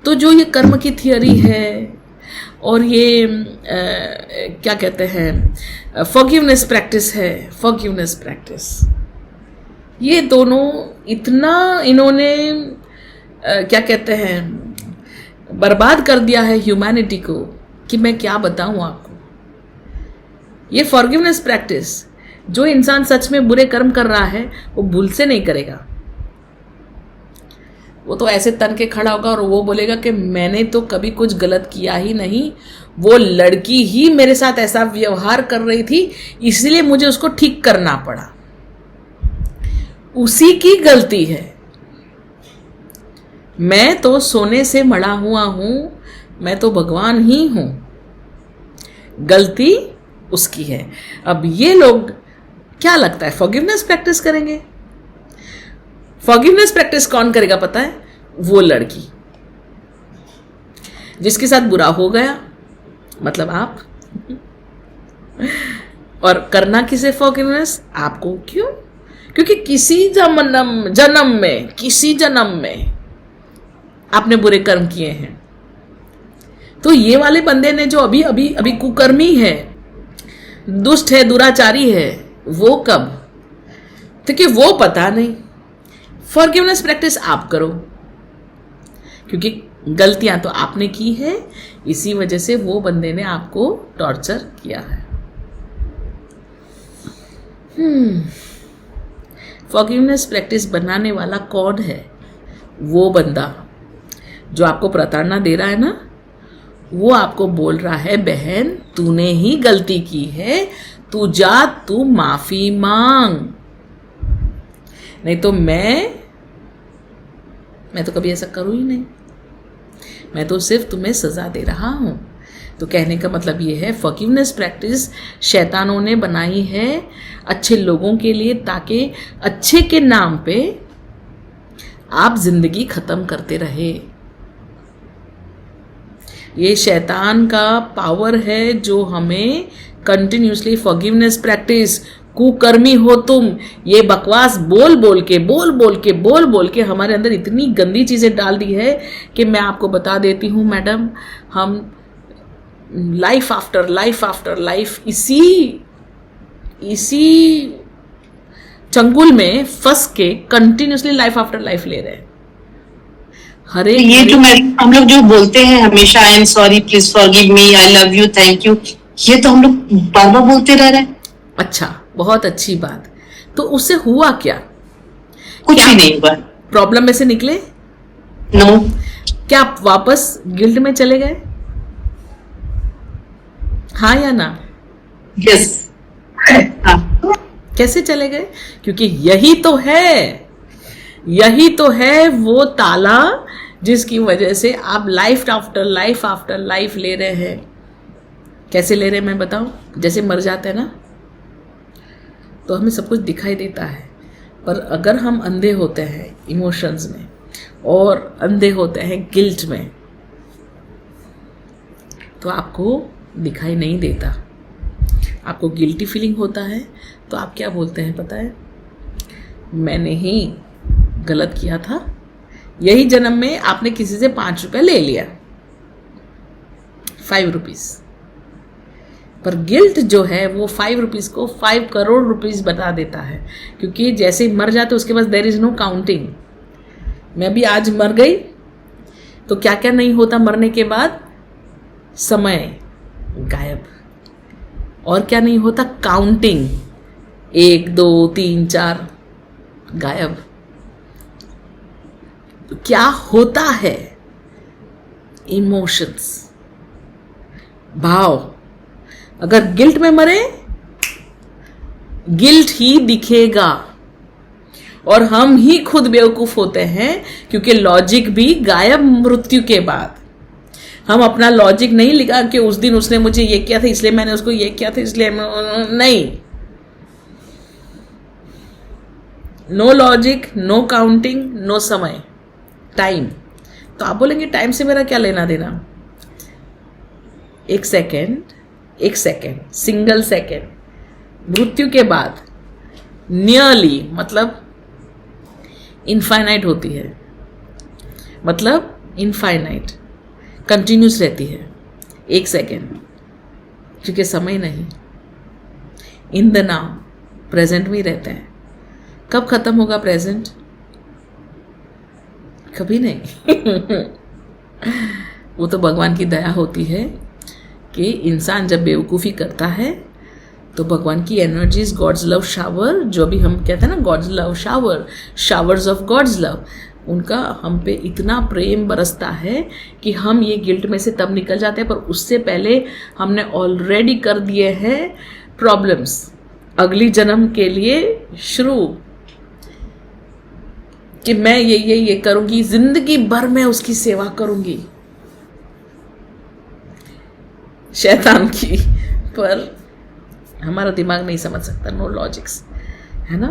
तो जो ये कर्म की थियरी है और ये क्या कहते हैं फॉरगिवनेस प्रैक्टिस है, फॉरगिवनेस प्रैक्टिस, ये दोनों इतना इन्होंने क्या कहते हैं बर्बाद कर दिया है ह्यूमैनिटी को कि मैं क्या बताऊं आपको। ये फॉरगिवनेस प्रैक्टिस, जो इंसान सच में बुरे कर्म कर रहा है वो भूल से नहीं करेगा। वो तो ऐसे तन के खड़ा होगा और वो बोलेगा कि मैंने तो कभी कुछ गलत किया ही नहीं, वो लड़की ही मेरे साथ ऐसा व्यवहार कर रही थी इसलिए मुझे उसको ठीक करना पड़ा, उसी की गलती है। मैं तो सोने से मढ़ा हुआ हूं, मैं तो भगवान ही हूं, गलती उसकी है। अब ये लोग क्या लगता है फॉरगिवनेस प्रैक्टिस करेंगे? फॉरगिवनेस प्रैक्टिस कौन करेगा पता है? वो लड़की जिसके साथ बुरा हो गया, मतलब आप। और करना किसे फॉरगिवनेस? आपको। क्यों? क्योंकि किसी जन्म में आपने बुरे कर्म किए हैं। तो ये वाले बंदे ने जो अभी अभी अभी कुकर्मी है, दुष्ट है, दुराचारी है, वो कब? क्योंकि वो पता नहीं। फॉरगिवनेस प्रैक्टिस आप करो, क्योंकि गलतियां तो आपने की है, इसी वजह से वो बंदे ने आपको टॉर्चर किया है। फॉरगिवनेस प्रैक्टिस बनाने वाला कौन है? वो बंदा जो आपको प्रताड़ना दे रहा है ना, वो आपको बोल रहा है बहन तूने ही गलती की है, तू जा, तू माफी मांग, नहीं तो मैं तो कभी ऐसा करूं ही नहीं, मैं तो सिर्फ तुम्हें सजा दे रहा हूं। तो कहने का मतलब ये है फॉरगिवनेस प्रैक्टिस शैतानों ने बनाई है अच्छे लोगों के लिए, ताकि अच्छे के नाम पे आप जिंदगी खत्म करते रहे। ये शैतान का पावर है जो हमें कंटिन्यूसली फॉरगिवनेस प्रैक्टिस, कुकर्मी हो तुम, ये बकवास बोल बोल के हमारे अंदर इतनी गंदी चीजें डाल दी है कि मैं आपको बता देती हूँ मैडम, हम लाइफ आफ्टर लाइफ इसी चंगुल में फंस के कंटिन्यूसली लाइफ आफ्टर लाइफ ले रहे हैं। ये जो हम लोग जो बोलते हैं हमेशा I am sorry, please forgive me, I love you, thank you, ये तो हम लोग बार बार बोलते रह रहे हैं। अच्छा, बहुत अच्छी बात। तो उससे हुआ क्या? कुछ ही नहीं हुआ। प्रॉब्लम में से निकले? नो। क्या आप वापस गिल्ट में चले गए? हाँ या ना? यस। कैसे चले गए? क्योंकि यही तो है वो ताला जिसकी वजह से आप लाइफ आफ्टर लाइफ ले रहे हैं। कैसे ले रहे हैं मैं बताऊं? जैसे मर जाते हैं ना तो हमें सब कुछ दिखाई देता है, पर अगर हम अंधे होते हैं इमोशंस में और अंधे होते हैं गिल्ट में, तो आपको दिखाई नहीं देता। आपको गिल्टी फीलिंग होता है तो आप क्या बोलते हैं पता है? मैंने ही गलत किया था, यही जन्म में आपने किसी से 5 रुपए ले लिया, 5 रुपीज, पर गिल्ट जो है वो 5 रुपीज को 5 करोड़ रुपीज बता देता है। क्योंकि जैसे ही मर जाते उसके पास देयर इज नो काउंटिंग। मैं भी आज मर गई तो क्या क्या नहीं होता मरने के बाद? समय गायब। और क्या नहीं होता? काउंटिंग, 1 2 3 4 गायब। तो क्या होता है? इमोशंस, भाव। अगर गिल्ट में मरे, गिल्ट ही दिखेगा और हम ही खुद बेवकूफ होते हैं, क्योंकि लॉजिक भी गायब मृत्यु के बाद। हम अपना लॉजिक नहीं लिखा कि उस दिन उसने मुझे ये किया था इसलिए मैंने उसको ये किया था, इसलिए नहीं। No logic, no counting, no समय, टाइम। तो आप बोलेंगे टाइम से मेरा क्या लेना देना? एक सेकेंड, सिंगल सेकेंड मृत्यु के बाद नियरली मतलब इनफाइनाइट होती है। मतलब इनफाइनाइट, कंटिन्यूस रहती है, 1 सेकेंड, क्योंकि समय नहीं, इन द नाउ, प्रेजेंट में ही रहते हैं। कब खत्म होगा प्रेजेंट? कभी नहीं। वो तो भगवान की दया होती है कि इंसान जब बेवकूफ़ी करता है तो भगवान की एनर्जीज, गॉड्स लव शावर, जो भी हम कहते हैं ना, God's love shower, showers of God's love, उनका हम पे इतना प्रेम बरसता है कि हम ये गिल्ट में से तब निकल जाते हैं, पर उससे पहले हमने ऑलरेडी कर दिए हैं प्रॉब्लम्स अगली जन्म के लिए शुरू, कि मैं ये करूंगी, जिंदगी भर मैं उसकी सेवा करूंगी शैतान की। पर हमारा दिमाग नहीं समझ सकता, नो लॉजिक्स, है ना।